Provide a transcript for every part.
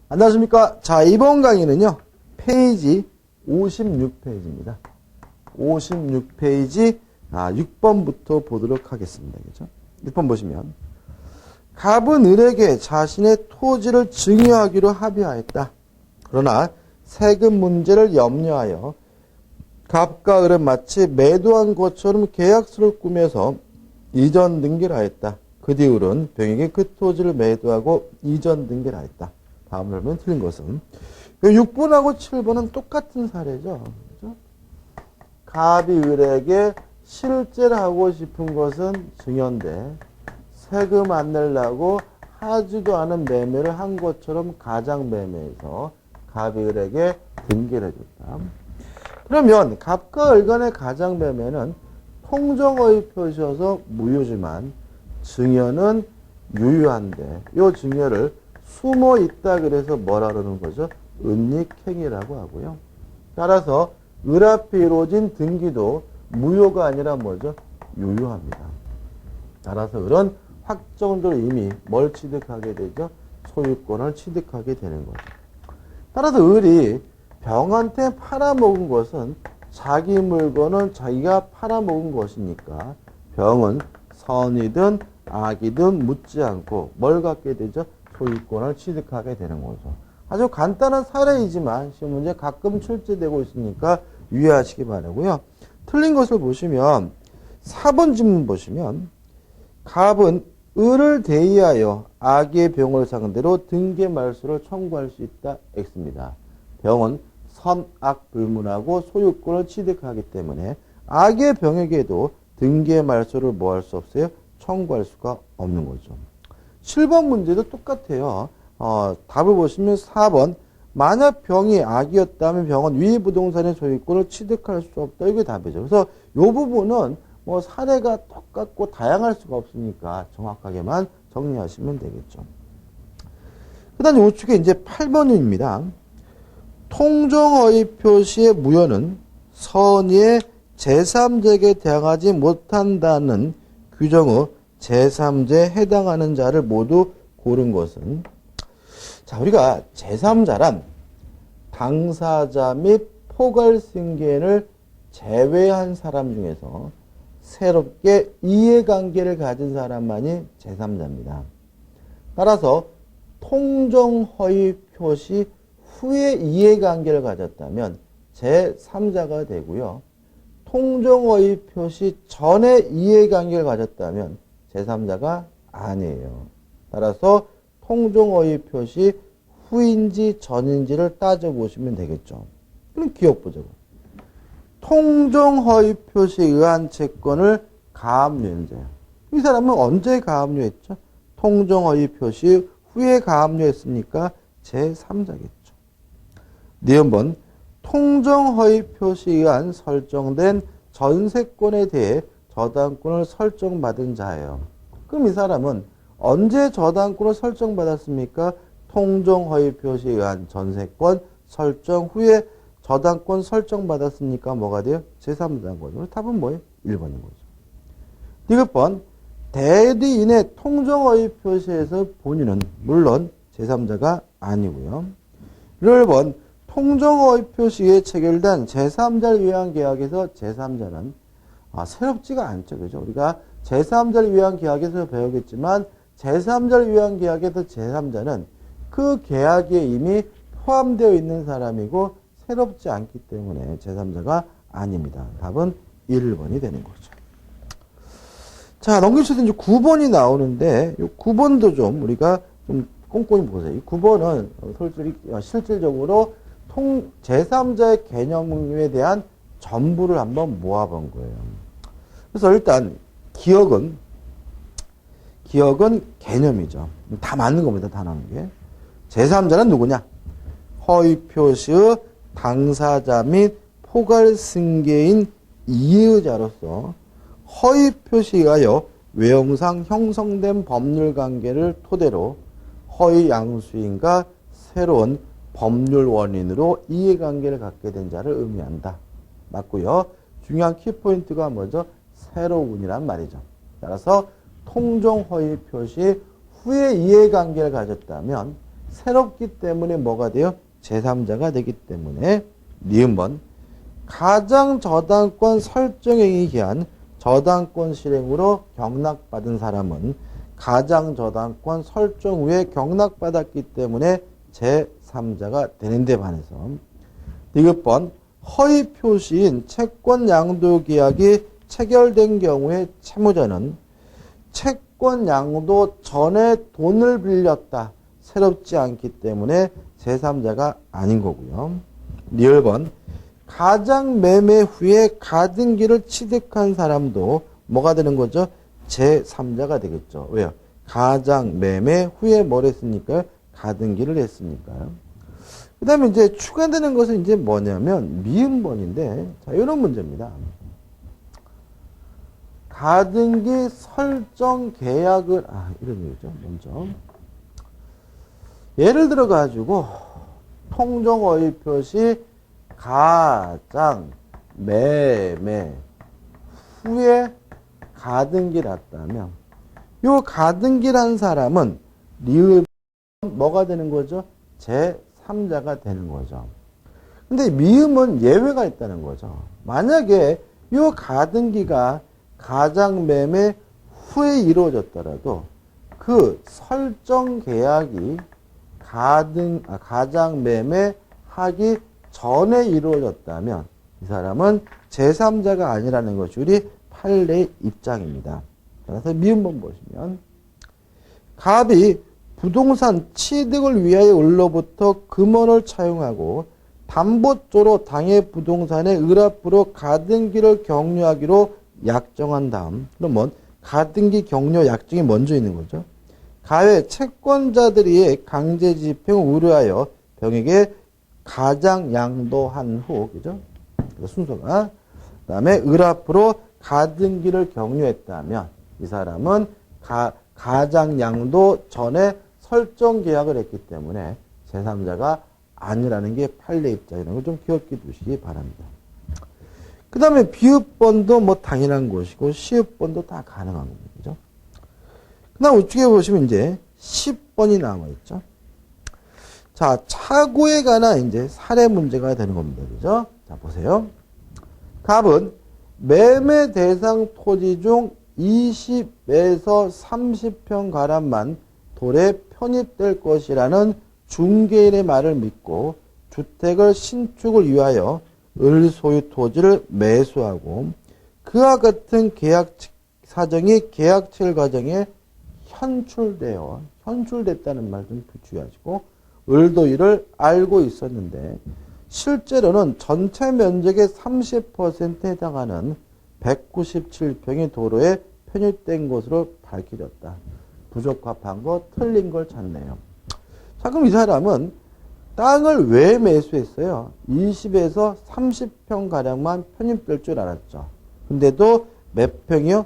안녕하십니까. 자, 이번 강의는요, 페이지 56페이지입니다. 56페이지 6번부터 보도록 하겠습니다. 그죠? 6번 보시면, 갑은 을에게 자신의 토지를 증여하기로 합의하였다. 그러나 세금 문제를 염려하여 갑과 을은 마치 매도한 것처럼 계약서를 꾸며서 이전 등기를 하였다. 그 뒤 을은 병에게 그 토지를 매도하고 이전 등기를 하였다. 다음으로 보면 틀린 것은 6번하고 7번은 똑같은 사례죠. 그렇죠? 갑이 을에게 실제로 하고 싶은 것은 증여인데 세금 안 내려고 하지도 않은 매매를 한 것처럼 가장매매에서 갑이 을에게 등기를 해줬다. 그러면 갑과 을 간의 가장매매는 통정허위 표시여서 무효지만 증여는 유효한데 이 증여를 숨어 있다 그래서 뭐라 그러는 거죠? 은닉행위라고 하고요. 따라서 을 앞에 이루어진 등기도 무효가 아니라 뭐죠? 유효합니다. 따라서 을은 확정적으로 이미 뭘 취득하게 되죠? 소유권을 취득하게 되는 거죠. 따라서 을이 병한테 팔아먹은 것은 자기 물건은 자기가 팔아먹은 것이니까 병은 선이든 악이든 묻지 않고 뭘 갖게 되죠? 소유권을 취득하게 되는 거죠. 아주 간단한 사례이지만 시험 문제 가끔 출제되고 있으니까 유의하시기 바라고요. 틀린 것을 보시면 4번 질문 보시면 갑은 을을 대의하여 악의 병을 상대로 등기 말소를 청구할 수 있다. X입니다. 병은 선악 불문하고 소유권을 취득하기 때문에 악의 병에게도 등기 말소를 뭐 할 수 없어요? 청구할 수가 없는 거죠. 7번 문제도 똑같아요. 답을 보시면 4번 만약 병이 악이었다면 병은 위 부동산의 소유권을 취득할 수 없다. 이게 답이죠. 그래서 이 부분은 뭐 사례가 똑같고 다양할 수가 없으니까 정확하게만 정리하시면 되겠죠. 그 다음에 우측에 이제 8번입니다. 통정허위 표시의 무효는 선의의 제3자에게 대항하지 못한다는 규정의 제3자에 해당하는 자를 모두 고른 것은 자 우리가 제3자란 당사자 및 포괄승계인을 제외한 사람 중에서 새롭게 이해관계를 가진 사람만이 제3자입니다. 따라서 통정허위 표시 후에 이해관계를 가졌다면 제3자가 되고요. 통정허위 표시 전에 이해관계를 가졌다면 제3자가 아니에요. 따라서 통정허위 표시 후인지 전인지를 따져보시면 되겠죠. 그럼 기억보자고. 통정허위 표시에 의한 채권을 가압류했어요. 이 사람은 언제 가압류했죠? 통정허위 표시 후에 가압류했으니까 제3자겠죠. 네 번은 통정허위 표시에 의한 설정된 전세권에 대해 저당권을 설정받은 자예요. 그럼 이 사람은 언제 저당권을 설정받았습니까? 통정허위 표시에 의한 전세권 설정 후에 저당권 설정받았으니까 뭐가 돼요? 제3자인 거죠. 답은 뭐예요? 1번인 거죠. 디귿번 대리인의 통정허위 표시에서 본인은 물론 제3자가 아니고요. 1번 통정허위 표시에 체결된 제3자를 위한 계약에서 제3자는 새롭지가 않죠. 그죠? 우리가 제3자를 위한 계약에서 배우겠지만 제3자를 위한 계약에서 제3자는 그 계약에 이미 포함되어 있는 사람이고 새롭지 않기 때문에 제3자가 아닙니다. 답은 1번이 되는 거죠. 자, 넘기셔서 이제 9번이 나오는데 이 9번도 좀 우리가 좀 꼼꼼히 보세요. 이 9번은 솔직히 실질적으로 제3자의 개념에 대한 전부를 한번 모아본 거예요. 그래서 일단 기억은 개념이죠. 다 맞는 겁니다. 다 나오는 게. 제3자는 누구냐? 허위 표시의 당사자 및 포괄승계인 이의자로서 허위 표시에 의하여 외형상 형성된 법률관계를 토대로 허위 양수인과 새로운 법률 원인으로 이해관계를 갖게 된 자를 의미한다. 맞고요. 중요한 키포인트가 뭐죠? 새로운이란 말이죠. 따라서 통정허위 표시 후에 이해관계를 가졌다면 새롭기 때문에 뭐가 돼요? 제3자가 되기 때문에 니은번 가장 저당권 설정행위 기한 저당권 실행으로 경락받은 사람은 가장 저당권 설정 후에 경락받았기 때문에 제3자가 되는데 반해서 디귿번 허위 표시인 채권 양도 계약이 체결된 경우에 채무자는 채권 양도 전에 돈을 빌렸다. 새롭지 않기 때문에 제3자가 아닌 거고요. 리을번 가장 매매 후에 가등기를 취득한 사람도 뭐가 되는 거죠? 제3자가 되겠죠. 왜요? 가장 매매 후에 뭘 했으니까요? 가등기를 했으니까요. 그 다음에 이제 추가되는 것은 이제 뭐냐면 미음번인데, 자, 이런 문제입니다. 가등기 설정 계약을, 이런 얘기죠. 먼저. 예를 들어 가지고, 통정어휘 표시 가장 매매 후에 가등기를 했다면, 요 가등기란 사람은 리을 뭐가 되는 거죠? 제3자가 되는 거죠. 근데 미음은 예외가 있다는 거죠. 만약에 요 가등기가 가장 매매 후에 이루어졌더라도 그 설정 계약이 가장 매매 하기 전에 이루어졌다면 이 사람은 제3자가 아니라는 것이 우리 판례의 입장입니다. 따라서 미음번 보시면 갑이 부동산 취득을 위하여 을로부터 금원을 차용하고 담보조로 당해 부동산의 을 앞으로 가등기를 격려하기로 약정한 다음, 그러면 가등기 격려 약정이 먼저 있는 거죠. 가외 채권자들이 강제 집행을 우려하여 병에게 가장 양도한 후, 그죠? 순서가. 그 다음에 을 앞으로 가등기를 격려했다면 이 사람은 가장 양도 전에 설정 계약을 했기 때문에 제3자가 아니라는 게 판례 입장이라는 걸 좀 기억해 두시기 바랍니다. 그 다음에 비읍번도 뭐 당연한 것이고 시읍번도 다 가능한 겁니다. 그죠? 그 다음 우측에 보시면 이제 10번이 남아있죠. 자, 차고에 관한 이제 사례 문제가 되는 겁니다. 그죠? 자, 보세요. 갑은 매매 대상 토지 중 20에서 30평 가량만 돌에 편입될 것이라는 중개인의 말을 믿고 주택을 신축을 위하여 을 소유 토지를 매수하고 그와 같은 계약 사정이 계약 체결 과정에 현출됐다는 말 좀 주의하시고 을도 이를 알고 있었는데 실제로는 전체 면적의 30%에 해당하는 197평의 도로에 편입된 것으로 밝혀졌다. 부적합한 거, 틀린 걸 찾네요. 자, 그럼 이 사람은 땅을 왜 매수했어요? 20에서 30평 가량만 편입될 줄 알았죠. 근데도 몇 평이요?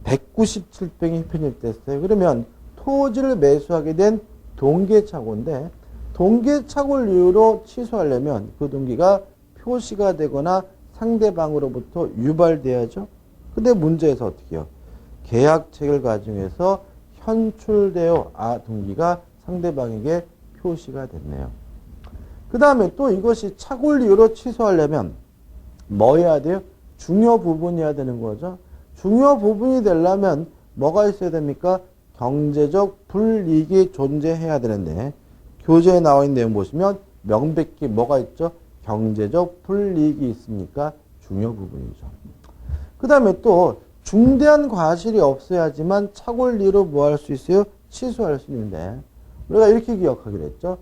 197평이 편입됐어요. 그러면 토지를 매수하게 된 동계착오인데 동계착오를 이유로 취소하려면 그 동기가 표시가 되거나 상대방으로부터 유발돼야죠. 근데 문제에서 어떻게 해요? 계약 체결 과정에서 현출되어 동기가 상대방에게 표시가 됐네요. 그 다음에 또 이것이 착오를 이유로 취소하려면 뭐 해야 돼요? 중요 부분이어야 되는 거죠. 중요 부분이 되려면 뭐가 있어야 됩니까? 경제적 불이익이 존재해야 되는데 교재에 나와 있는 내용 보시면 명백히 뭐가 있죠? 경제적 불이익이 있으니까 중요 부분이죠. 그 다음에 또 중대한 과실이 없어야지만 착오를 이유로 뭐 할 수 있어요? 취소할 수 있는데 우리가 이렇게 기억하기로 했죠.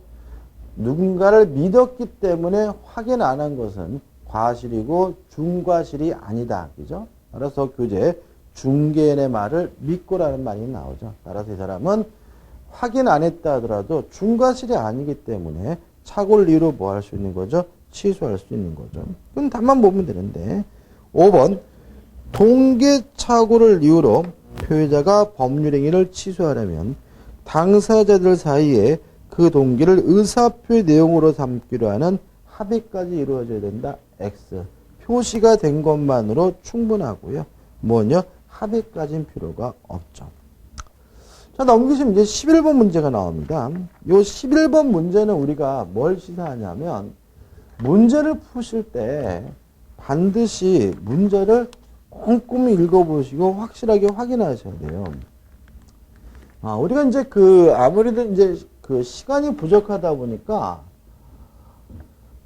누군가를 믿었기 때문에 확인 안 한 것은 과실이고 중과실이 아니다. 그죠? 따라서 교재에 중개인의 말을 믿고라는 말이 나오죠. 따라서 이 사람은 확인 안 했다 하더라도 중과실이 아니기 때문에 착오를 이유로 뭐 할 수 있는 거죠? 취소할 수 있는 거죠. 그럼 답만 보면 되는데 5번 동계착오를 이유로 표의자가 법률행위를 취소하려면 당사자들 사이에 그 동기를 의사표의 내용으로 삼기로 하는 합의까지 이루어져야 된다. X. 표시가 된 것만으로 충분하고요. 뭐냐? 합의까지는 필요가 없죠. 자, 자, 넘기시면 이제 11번 문제가 나옵니다. 요 11번 문제는 우리가 뭘 시사하냐면, 문제를 푸실 때 반드시 문제를 꼼꼼히 읽어보시고 확실하게 확인하셔야 돼요. 우리가 이제 아무래도 이제 시간이 부족하다 보니까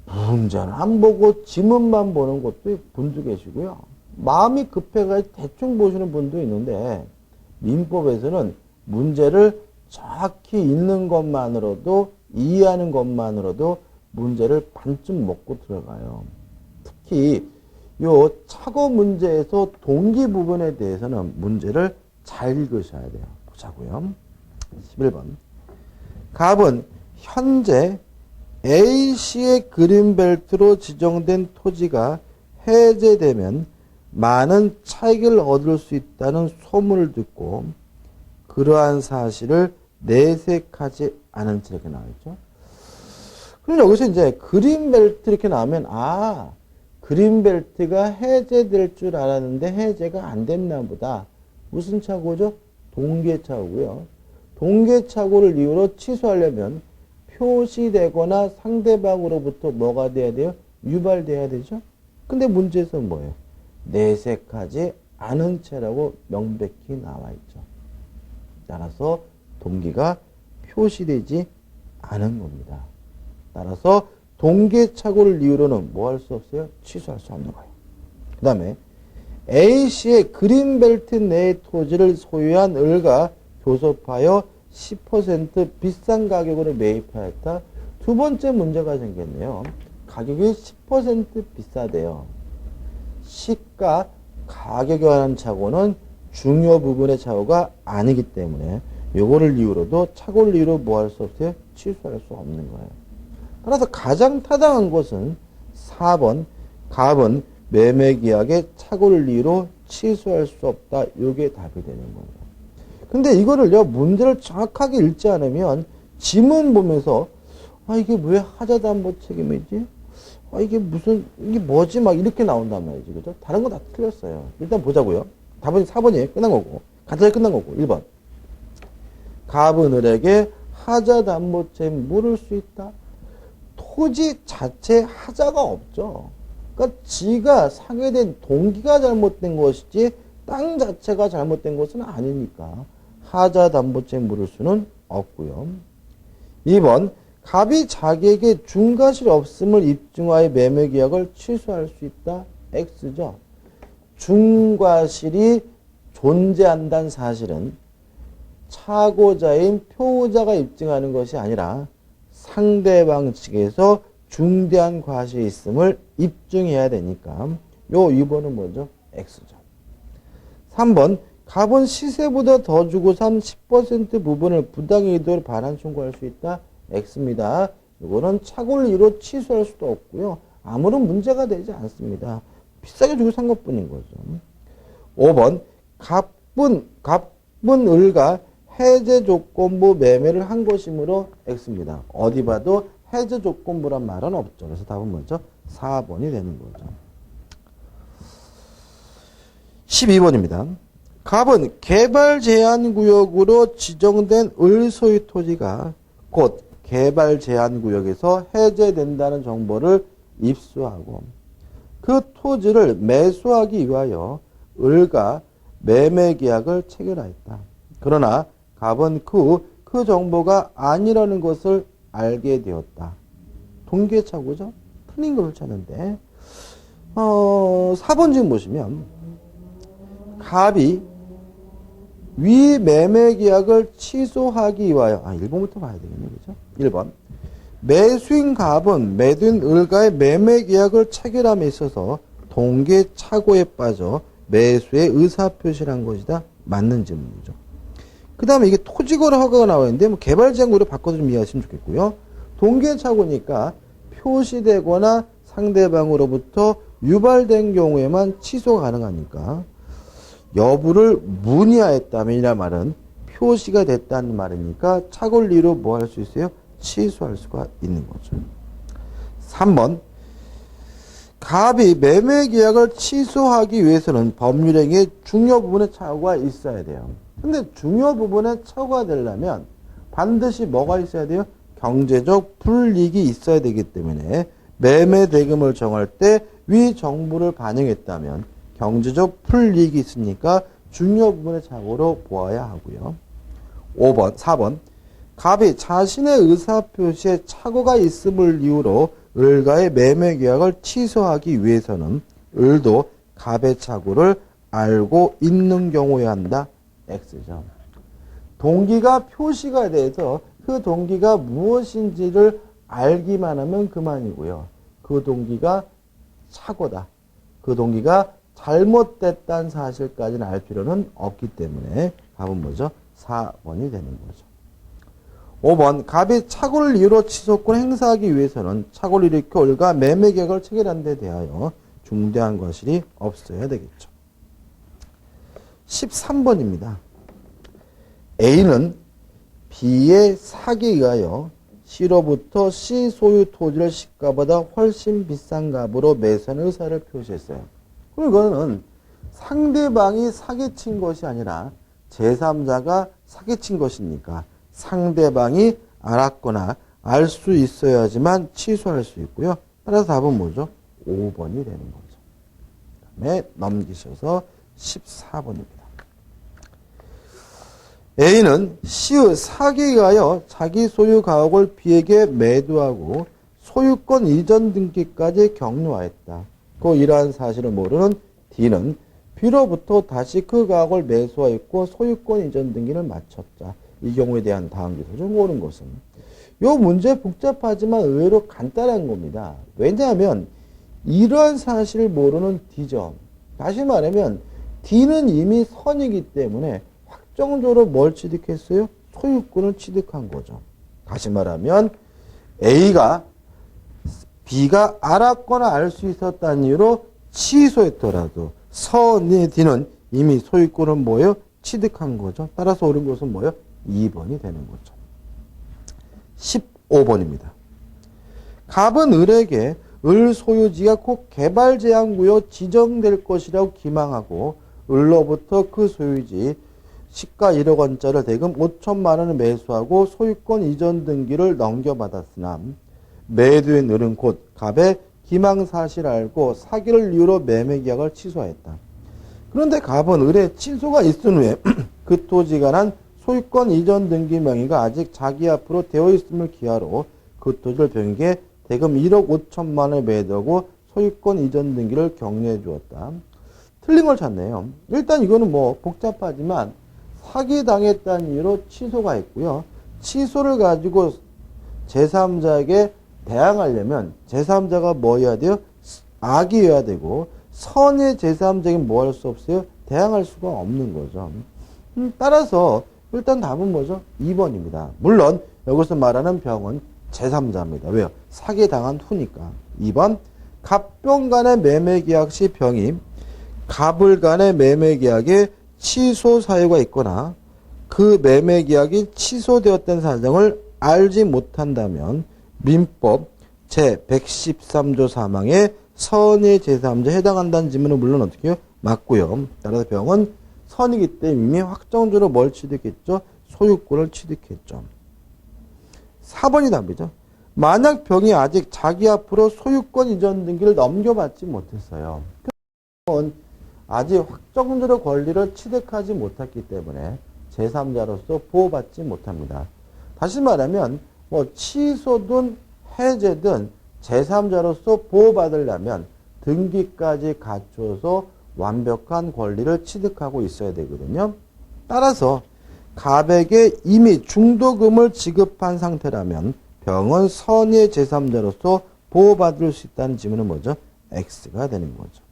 문제는 안 보고 지문만 보는 것도 분도 계시고요. 마음이 급해가지고 대충 보시는 분도 있는데, 민법에서는 문제를 정확히 읽는 것만으로도, 이해하는 것만으로도 문제를 반쯤 먹고 들어가요. 특히 요 착오 문제에서 동기 부분에 대해서는 문제를 잘 읽으셔야 돼요. 보자고요. 11번. 갑은 현재 A시의 그린벨트로 지정된 토지가 해제되면 많은 차익을 얻을 수 있다는 소문을 듣고 그러한 사실을 내색하지 않은 채 이렇게 나와있죠. 그럼 여기서 이제 그린벨트 이렇게 나오면, 그린벨트가 해제될 줄 알았는데 해제가 안 됐나 보다. 무슨 착오죠? 동계착오고요. 동계착오를 이유로 취소하려면 표시되거나 상대방으로부터 뭐가 돼야 돼요? 유발돼야 되죠? 근데 문제에서는 뭐예요? 내색하지 않은 채라고 명백히 나와 있죠. 따라서 동기가 표시되지 않은 겁니다. 따라서 동계착오를 이유로는 뭐 할 수 없어요? 취소할 수 없는 거예요. 그 다음에 A씨의 그린벨트 내의 토지를 소유한 을가 교섭하여 10% 비싼 가격으로 매입하였다. 두 번째 문제가 생겼네요. 가격이 10% 비싸대요. 시가 가격에 관한 착오는 중요 부분의 착오가 아니기 때문에 요거를 이유로도 착오를 이유로 뭐 할 수 없어요? 취소할 수 없는 거예요. 따라서 가장 타당한 것은 4번 갑은 매매계약의 착오를 이유로 취소할 수 없다. 요게 답이 되는 거예요. 근데 이거를요, 문제를 정확하게 읽지 않으면 지문 보면서 이게 왜 하자담보 책임이지? 이게 뭐지? 막 이렇게 나온단 말이지. 그죠? 다른 거 다 틀렸어요. 일단 보자고요. 답은 4번이 끝난 거고, 간단히 끝난 거고, 1번. 갑은 을에게 하자담보 책임 물을 수 있다. 토지 자체에 하자가 없죠. 그러니까 지가 상에 된 동기가 잘못된 것이지 땅 자체가 잘못된 것은 아니니까 하자담보책 물을 수는 없고요. 2번 갑이 자기에게 중과실이 없음을 입증하여 매매계약을 취소할 수 있다. X죠. 중과실이 존재한다는 사실은 차고자인 표자가 입증하는 것이 아니라 상대방 측에서 중대한 과실이 있음을 입증해야 되니까 요 2번은 뭐죠? X죠. 3번 갑은 시세보다 더 주고 산 10% 부분을 부당이익으로 반환 청구할 수 있다. X입니다. 이거는 착오를 이유로 취소할 수도 없고요. 아무런 문제가 되지 않습니다. 비싸게 주고 산 것뿐인 거죠. 5번 갑은 을과 해제 조건부 매매를 한 것이므로 X입니다. 어디 봐도 해제 조건부란 말은 없죠. 그래서 답은 뭐죠? 4번이 되는 거죠. 12번입니다. 갑은 개발 제한 구역으로 지정된 을 소유 토지가 곧 개발 제한 구역에서 해제된다는 정보를 입수하고 그 토지를 매수하기 위하여 을과 매매 계약을 체결하였다. 그러나 갑은 그 정보가 아니라는 것을 알게 되었다. 동계착오죠? 틀린 걸 찾는데 4번 지금 보시면 갑이 위 매매 계약을 취소하기 위하여 1번부터 봐야 되겠네. 그죠? 1번 매수인 갑은 매도인 을과의 매매 계약을 체결함에 있어서 동계착오에 빠져 매수의 의사표시를 한 것이다. 맞는 질문이죠. 그 다음에 이게 토지거래 허가가 나와 있는데 개발 제한구로 바꿔서 좀 이해하시면 좋겠고요. 동계착오니까 표시되거나 상대방으로부터 유발된 경우에만 취소가 가능하니까 여부를 문의하였다면이라 말은 표시가 됐다는 말이니까 착오를 이유로 뭐 할 수 있어요? 취소할 수가 있는 거죠. 3번 갑이 매매 계약을 취소하기 위해서는 법률행위의 중요 부분에 착오가 있어야 돼요. 근데 중요 부분에 처가되려면 반드시 뭐가 있어야 돼요? 경제적 불이익이 있어야 되기 때문에 매매 대금을 정할 때 위 정보를 반영했다면 경제적 불이익이 있으니까 중요 부분의 착오로 보아야 하고요. 4번. 갑이 자신의 의사표시에 착오가 있음을 이유로 을과의 매매 계약을 취소하기 위해서는 을도 갑의 착오를 알고 있는 경우에 한다. X죠. 동기가 표시가 돼서 그 동기가 무엇인지를 알기만 하면 그만이고요. 그 동기가 착오다. 그 동기가 잘못됐다는 사실까지는 알 필요는 없기 때문에 답은 뭐죠? 4번이 되는 거죠. 5번. 갑이 착오를 이유로 취소권을 행사하기 위해서는 착오를 일으켜 을과 매매 계약을 체결한 데 대하여 중대한 과실이 없어야 되겠죠. 13번입니다. A는 B의 사기에 의하여 C로부터 C 소유 토지를 시가보다 훨씬 비싼 값으로 매수하는 의사를 표시했어요. 그럼 이거는 상대방이 사기친 것이 아니라 제3자가 사기친 것이니까 상대방이 알았거나 알 수 있어야지만 취소할 수 있고요. 따라서 답은 뭐죠? 5번이 되는 거죠. 그 다음에 넘기셔서 14번입니다. A는 C의 사기에 의하여 자기 소유 가옥을 B에게 매도하고 소유권 이전 등기까지 격려하였다. 그 이러한 사실을 모르는 D는 B로부터 다시 그 가옥을 매수하였고 소유권 이전 등기를 마쳤다. 이 경우에 대한 다음 기술을 모르는 것은 이 문제 복잡하지만 의외로 간단한 겁니다. 왜냐하면 이러한 사실을 모르는 D죠. 다시 말하면 D는 이미 선이기 때문에 확정적으로 뭘 취득했어요? 소유권을 취득한 거죠. 다시 말하면 A가 B가 알았거나 알 수 있었다는 이유로 취소했더라도 선의 D는 이미 소유권을 뭐예요? 취득한 거죠. 따라서 옳은 것은 뭐예요? 2번이 되는 거죠. 15번입니다. 갑은 을에게 을 소유지가 곧 개발제한구역 지정될 것이라고 기망하고 을로부터 그 소유지 시가 1억 원짜리를 대금 5천만 원을 매수하고 소유권 이전 등기를 넘겨받았으나 매도인 을은 곧 갑의 기망사실을 알고 사기를 이유로 매매 계약을 취소하였다. 그런데 갑은 을의 취소가 있은 후에 그 토지에 관한 소유권 이전 등기 명의가 아직 자기 앞으로 되어 있음을 기하로 그 토지를 병에게 대금 1억 5천만 원을 매도하고 소유권 이전 등기를 격려해 주었다. 틀린 걸 찾네요. 일단 이거는 뭐 복잡하지만 사기당했다는 이유로 취소가 있고요. 취소를 가지고 제3자에게 대항하려면 제3자가 뭐여야 돼요? 악이어야 되고 선의 제3자에게 뭐 할 수 없어요? 대항할 수가 없는 거죠. 따라서 일단 답은 뭐죠? 2번입니다. 물론 여기서 말하는 병은 제3자입니다. 왜요? 사기당한 후니까. 2번 갑병 간의 매매계약 시 병이 갑을 간의 매매계약에 취소 사유가 있거나 그 매매계약이 취소되었다는 사정을 알지 못한다면 민법 제113조 사망에 선의 제3자에 해당한다는 지문은 물론 어떻게 해요? 맞고요. 따라서 병은 선이기 때문에 이미 확정적으로 뭘 취득했죠? 소유권을 취득했죠. 4번이 답이죠. 만약 병이 아직 자기 앞으로 소유권 이전 등기를 넘겨받지 못했어요. 그건 아직 확정적으로 권리를 취득하지 못했기 때문에 제3자로서 보호받지 못합니다. 다시 말하면 뭐 취소든 해제든 제3자로서 보호받으려면 등기까지 갖춰서 완벽한 권리를 취득하고 있어야 되거든요. 따라서 갑에게 이미 중도금을 지급한 상태라면 병은 선의 제3자로서 보호받을 수 있다는 지문은 뭐죠? X가 되는 거죠.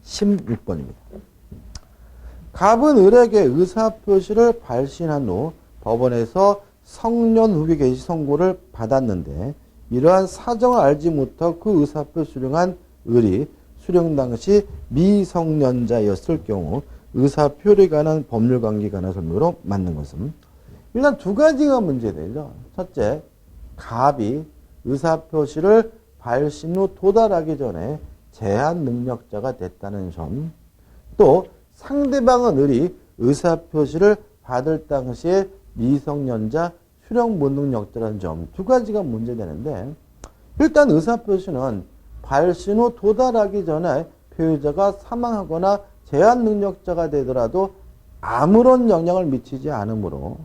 16번입니다. 갑은 을에게 의사표시를 발신한 후 법원에서 성년 후기 개시 선고를 받았는데 이러한 사정을 알지 못하고 그 의사표 수령한 을이 수령 당시 미성년자였을 경우 의사표에 관한 법률관계에 관한 설명으로 맞는 것은 일단 두 가지가 문제되죠. 첫째, 갑이 의사표시를 발신 후 도달하기 전에 제한 능력자가 됐다는 점, 또 상대방은 을이 의사표시를 받을 당시에 미성년자, 수령 무능력자라는 점 두 가지가 문제되는데 일단 의사표시는 발신 후 도달하기 전에 표의자가 사망하거나 제한 능력자가 되더라도 아무런 영향을 미치지 않으므로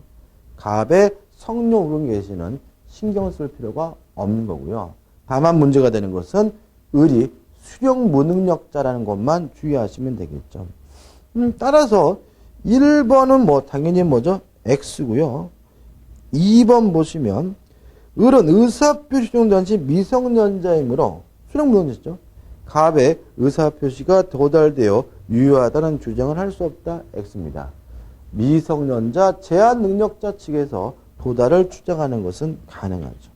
갑의 성료 우경 개시는 신경 쓸 필요가 없는 거고요. 다만 문제가 되는 것은 을이 수령 무능력자라는 것만 주의하시면 되겠죠. 따라서 1번은 뭐 당연히 뭐죠? X고요. 2번 보시면 을은 의사표시 정당시 미성년자이므로 수령 무능력자죠. 갑의 의사표시가 도달되어 유효하다는 주장을 할 수 없다. X입니다. 미성년자 제한 능력자 측에서 도달을 주장하는 것은 가능하죠.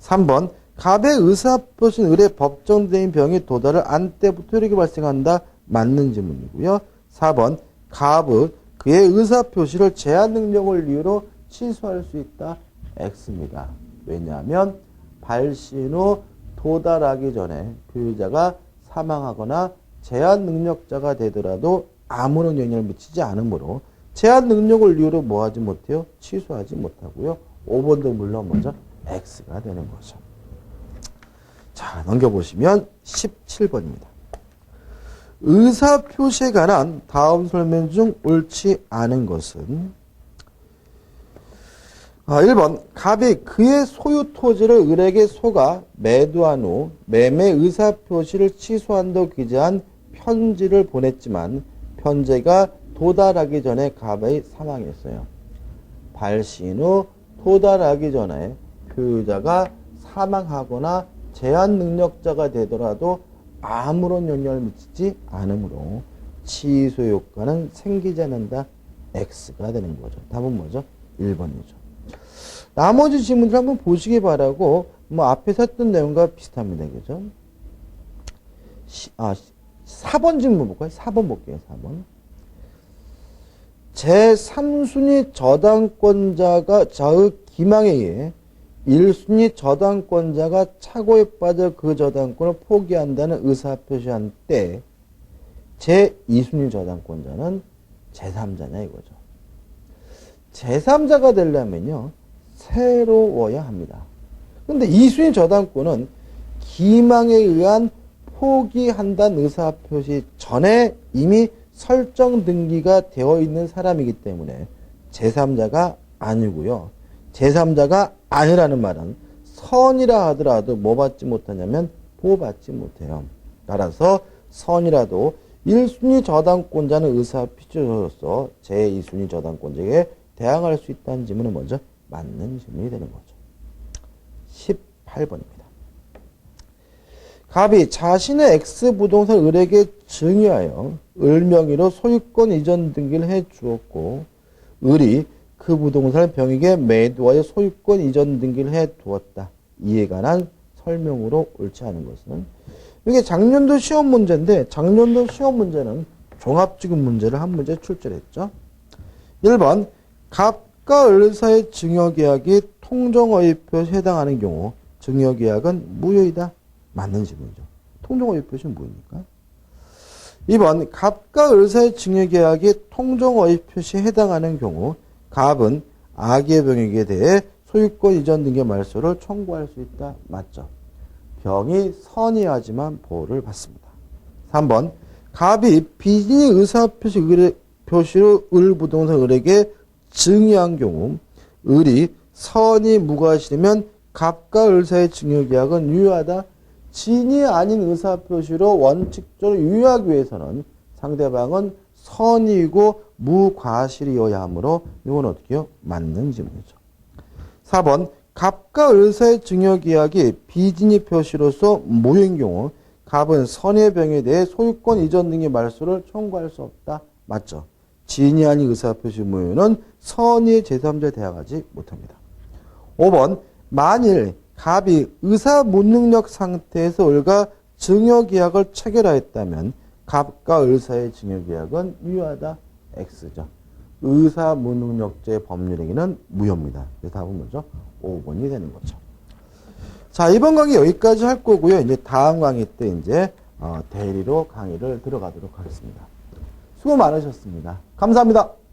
3번 갑의 의사표시는 을의 법정 대인 병이 도달을 안 때부터 이렇게 발생한다. 맞는 질문이고요. 4번 갑은 그의 의사표시를 제한 능력을 이유로 취소할 수 있다. X입니다. 왜냐하면 발신 후 도달하기 전에 표의자가 사망하거나 제한 능력자가 되더라도 아무런 영향을 미치지 않으므로 제한 능력을 이유로 뭐하지 못해요? 취소하지 못하고요. 5번도 물론 먼저 X가 되는 거죠. 자, 넘겨보시면 17번입니다. 의사표시에 관한 다음 설명 중 옳지 않은 것은 1번 갑이 그의 소유 토지를 을에게 소가 매도한 후 매매 의사표시를 취소한다고 기재한 편지를 보냈지만 편지가 도달하기 전에 갑이 사망했어요. 발신 후 도달하기 전에 표의자가 사망하거나 제한 능력자가 되더라도 아무런 영향을 미치지 않으므로 취소 효과는 생기지 않는다. X가 되는 거죠. 답은 뭐죠? 1번이죠. 나머지 질문들 한번 보시기 바라고 뭐 앞에서 했던 내용과 비슷합니다. 그죠? 4번 질문 볼까요? 4번 볼게요. 4번. 제3순위 저당권자가 자의 기망에 의해 1순위 저당권자가 착오에 빠져 그 저당권을 포기한다는 의사표시한 때 제2순위 저당권자는 제3자냐 이거죠. 제3자가 되려면요. 새로워야 합니다. 그런데 2순위 저당권은 기망에 의한 포기한다는 의사표시 전에 이미 설정 등기가 되어 있는 사람이기 때문에 제3자가 아니고요. 제3자가 아니라는 말은 선이라 하더라도 뭐 받지 못하냐면 보호받지 못해요. 따라서 선이라도 1순위 저당권자는 의사표시로서 제2순위 저당권자에게 대항할 수 있다는 질문은 먼저 맞는 질문이 되는 거죠. 18번입니다. 갑이 자신의 X부동산 을에게 증여하여 을 명의로 소유권 이전 등기를 해 주었고 을이 그 부동산을 병에게 매도하여 소유권 이전 등기를 해 두었다. 이에 관한 설명으로 옳지 않은 것은 이게 작년도 시험 문제인데 작년도 시험 문제는 종합지급 문제를 한 문제 출제했죠. 1번 갑과 을 사이의 증여계약이 통정어휘표시에 해당하는 경우 증여계약은 무효이다. 맞는 질문이죠. 통정어휘표시는 뭐입니까? 2번 갑과 을 사이의 증여계약이 통정어휘표시에 해당하는 경우 갑은 악의 병에게 대해 소유권 이전 등의 말소를 청구할 수 있다. 맞죠. 병이 선의하지만 보호를 받습니다. 3번 갑이 비진의 의사표시로 을 부동산 을에게 증여한 경우 을이 선이 무과실이면 갑과 을 사이의 증여계약은 유효하다. 진이 아닌 의사표시로 원칙적으로 유효하기 위해서는 상대방은 선이고 무과실이어야 하므로 이건 어떻게 해요? 맞는 질문이죠. 4번 갑과 을 사이의 증여계약이 비진이 표시로서 무효인 경우 갑은 선의 병에 대해 소유권 이전 등의 말소를 청구할 수 없다. 맞죠. 진이 아닌 의사표시 무효는 선의의 제3자에 대항하지 못합니다. 5번 만일 갑이 의사무능력 상태에서 을과 증여계약을 체결하였다면 갑과 을 사이의 증여계약은 유효하다. X죠. 의사무능력자의 법률행위는 무효입니다. 그래서 답은 뭐죠? 5번이 되는 거죠. 자, 이번 강의 여기까지 할 거고요. 이제 다음 강의 때 이제 대리로 강의를 들어가도록 하겠습니다. 수고 많으셨습니다. 감사합니다.